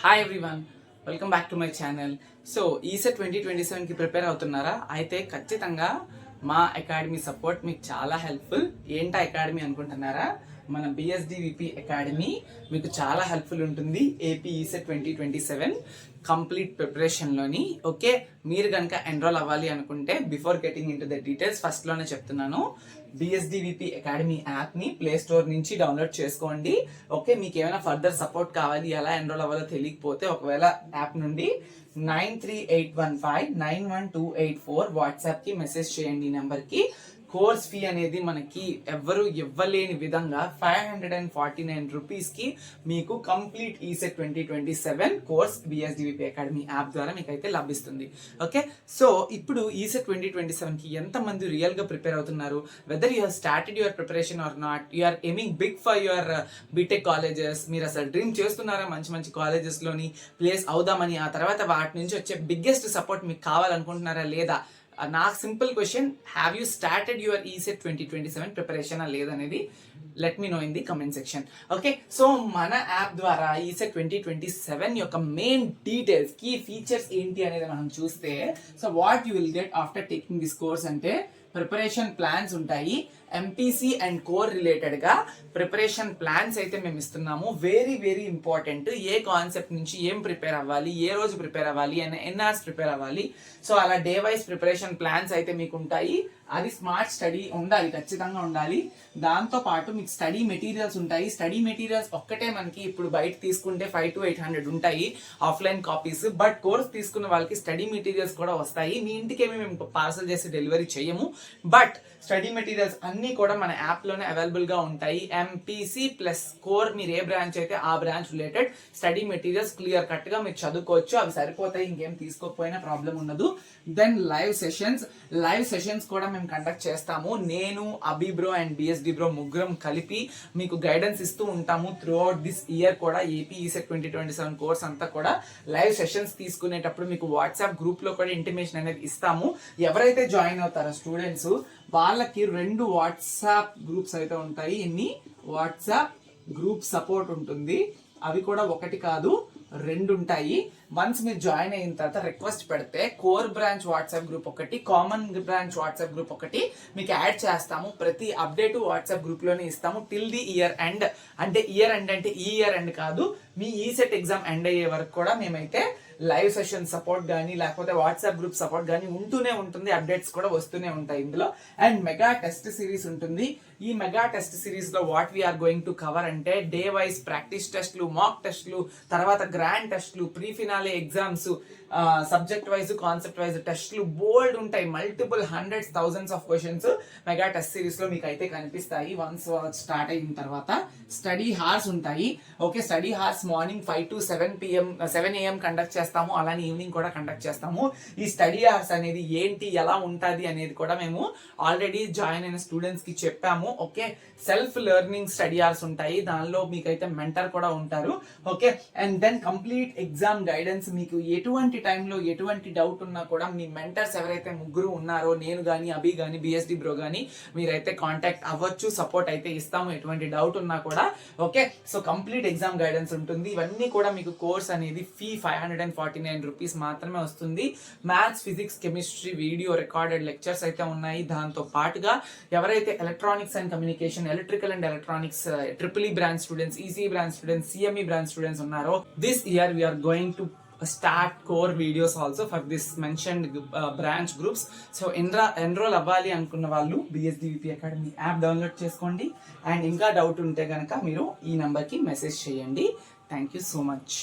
Hi everyone, welcome back to my channel. So ECET 2027కి prepare అవుతున్నారా? అయితే ఖచ్చితంగా మా అకాడమీ సపోర్ట్ మీకు చాలా హెల్ప్ఫుల్. ఏంటా అకాడమీ అనుకుంటున్నారా? మన బిఎస్డివిపి అకాడమీ మీకు చాలా హెల్ప్ఫుల్ ఉంటుంది ఏపీ ఈసెట్ 2027 కంప్లీట్ ప్రిపరేషన్లోని. ఓకే, మీరు కనుక ఎన్రోల్ అవ్వాలి అనుకుంటే before getting into the details ఫస్ట్లోనే చెప్తున్నాను, బిఎస్డివిపి అకాడమీ యాప్ని ప్లే స్టోర్ నుంచి డౌన్లోడ్ చేసుకోండి. ఓకే, మీకు ఏమైనా ఫర్దర్ సపోర్ట్ కావాలి, ఎలా ఎన్రోల్ అవ్వాలో తెలియకపోతే ఒకవేళ యాప్ నుండి 9381591284 వాట్సాప్కి మెసేజ్ చేయండి ఈ నెంబర్కి. కోర్స్ ఫీ అనేది మనకి ఎవరు ఇవ్వలేని విధంగా 549 రూపీస్కి మీకు complete ECET 2027 course BSDVP academy app ద్వారా మీకు అయితే లభిస్తుంది. ఓకే, సో ఇప్పుడు ఈసెట్ 2027కి ఎంతమంది రియల్గా ప్రిపేర్ అవుతున్నారు? Whether you started your preparation or not, you're aiming big for your BTech colleges. మీరు అసలు డ్రీమ్ చేస్తున్నారా మంచి మంచి కాలేజెస్లోని ప్లేస్ అవుదామని? ఆ తర్వాత వాటి నుంచి వచ్చే బిగ్గెస్ట్ సపోర్ట్ మీకు కావాలనుకుంటున్నారా లేదా? నాకు simple question, have you started your ECET 2027 preparation లేదనేది let me know in the comment section. Okay, so మన యాప్ ద్వారా ఈసెట్ 2027 యొక్క మెయిన్ డీటెయిల్స్, కీ ఫీచర్స్ ఏంటి అనేది మనం చూస్తే, so what you will get after taking this course అంటే preparation plans ఉంటాయి. ఎంపీసీ అండ్ కోర్ రిలేటెడ్ గా ప్రిపరేషన్ ప్లాన్స్ అయితే మేము ఇస్తున్నాము. Very very important. ఏ కాన్సెప్ట్ నుంచి ఏం ప్రిపేర్ అవ్వాలి, ఏ రోజు ప్రిపేర్ అవ్వాలి, ఎన్ అవర్స్ ప్రిపేర్ అవ్వాలి, సో అలా డే వైజ్ ప్రిపరేషన్ ప్లాన్స్ అయితే మీకు ఉంటాయి. అది స్మార్ట్ స్టడీ ఉండాలి, ఖచ్చితంగా ఉండాలి. దాంతో పాటు మీకు స్టడీ మెటీరియల్స్ ఉంటాయి. స్టడీ మెటీరియల్స్ ఒక్కటే మనకి ఇప్పుడు బయట తీసుకుంటే 500 to 800 ఉంటాయి ఆఫ్లైన్ కాపీస్. బట్ కోర్స్ తీసుకున్న వాళ్ళకి స్టడీ మెటీరియల్స్ కూడా వస్తాయి. మీ ఇంటికేమి మేము పార్సల్ చేసి డెలివరీ చేయము, బట్ స్టడీ మెటీరియల్స్ అన్ని కూడా మన యాప్ లోనే అవైలబుల్ గా ఉంటాయి. ఎంపీసీ ప్లస్ కోర్, మీరు ఏ బ్రాంచ్ అయితే ఆ branch related study materials clear cut గా మీరు చదువుకోవచ్చు. అవి సరిపోతాయి, ఇంకేం తీసుకోకపోయినా ప్రాబ్లం ఉండదు. దెన్ లైవ్ సెషన్స్ కూడా మేము కండక్ట్ చేస్తాము. నేను, అబీ బ్రో అండ్ బిఎస్డి బ్రో ముగ్గురం కలిపి మీకు గైడెన్స్ ఇస్తూ ఉంటాము త్రూ అవుట్ దిస్ ఇయర్ కూడా. ఏపీ ఈసెట్ 2027 కోర్స్ అంతా కూడా లైవ్ సెషన్స్ తీసుకునేటప్పుడు మీకు వాట్సాప్ గ్రూప్ లో కూడా ఇంటిమేషన్ అనేది ఇస్తాము. ఎవరైతే జాయిన్ అవుతారో స్టూడెంట్స్ వాళ్ళకి 2 వాట్సాప్ గ్రూప్స్ అయితే ఉంటాయి. ఇన్ని వాట్సాప్ గ్రూప్ సపోర్ట్ ఉంటుంది. అవి కూడా ఒకటి కాదు 2 ఉంటాయి. వన్స్ మీరు జాయిన్ అయిన తర్వాత రిక్వెస్ట్ పెడితే కోర్ బ్రాంచ్ వాట్సాప్ గ్రూప్ ఒకటి, కామన్ బ్రాంచ్ వాట్సాప్ గ్రూప్ ఒకటి మీకు యాడ్ చేస్తాము. ప్రతి అప్డేట్ వాట్సాప్ గ్రూప్ లోనే ఇస్తాము టిల్ ది ఇయర్ ఎండ్. అంటే ఇయర్ ఎండ్ అంటే ఈ ఇయర్ ఎండ్ కాదు, మీ ఈసెట్ ఎగ్జామ్ ఎండ్ అయ్యే వరకు కూడా మేమైతే లైవ్ సెషన్ సపోర్ట్ కానీ లేకపోతే వాట్సాప్ గ్రూప్ సపోర్ట్ కానీ ఉంటూనే ఉంటుంది. అప్డేట్స్ కూడా వస్తూనే ఉంటాయి ఇందులో. అండ్ మెగా టెస్ట్ సిరీస్ ఉంటుంది. ఈ మెగా టెస్ట్ సిరీస్ లో what we are going to cover అంటే డే వైజ్ ప్రాక్టీస్ టెస్ట్లు, మాక్ టెస్ట్లు, తర్వాత గ్రాండ్ టెస్ట్లు, pre finale exams, subject wise concept wise టెస్ట్లు బోల్డ్ ఉంటాయి. Multiple hundreds thousands of questions mega test series లో మీకు అయితే కనిపిస్తాయి. వన్స్ స్టార్ట్ అయిన తర్వాత స్టడీ హార్స్ ఉంటాయి. Okay, study hours morning 5 to 7 AM conduct చేస్తాము. అలానే ఈవినింగ్ కూడా కండక్ట్ చేస్తాము. ఈ స్టడీ హార్స్ అనేది ఏంటి, ఎలా ఉంటుంది అనేది కూడా మేము ఆల్రెడీ జాయిన్ అయిన స్టూడెంట్స్ కి చెప్పాము. Okay, self learning study hours ఉంటాయి. దానిలో మీకైతే మెంటర్ కూడా ఉంటారు. Okay, and then complete exam guidance. మీకు ఎటువంటి టైంలో ఎటువంటి డౌట్ ఉన్నా కూడా మీ మెంటర్స్ ఎవరైతే ముగ్గురు ఉన్నారో, నేను కానీ, అభి కానీ, బిఎస్డి బ్రో కానీ, మీరైతే కాంటాక్ట్ అవ్వచ్చు. సపోర్ట్ అయితే ఇస్తాము ఎటువంటి డౌట్ ఉన్నా కూడా. Okay, so complete exam guidance ఉంటుంది. ఇవన్నీ కూడా మీకు కోర్స్ అనేది ఫీ 549 రూపీస్ మాత్రమే వస్తుంది. Maths, physics, chemistry video recorded lectures అయితే ఉన్నాయి. దాంతో పాటుగా ఎవరైతే electronics and communication, electrical and electronics triple branch students, EC branch students, CME branch students ఉన్నారో, this year we are going to start core videos also for this mentioned branch groups. So enroll అవ్వాలి అనుకున్న వాళ్ళు బిఎస్డివిపి academy app download చేసుకోండి. And ఇంకా doubt ఉంటే కనుక మీరు ఈ నెంబర్కి మెసేజ్ చేయండి. Thank you so much.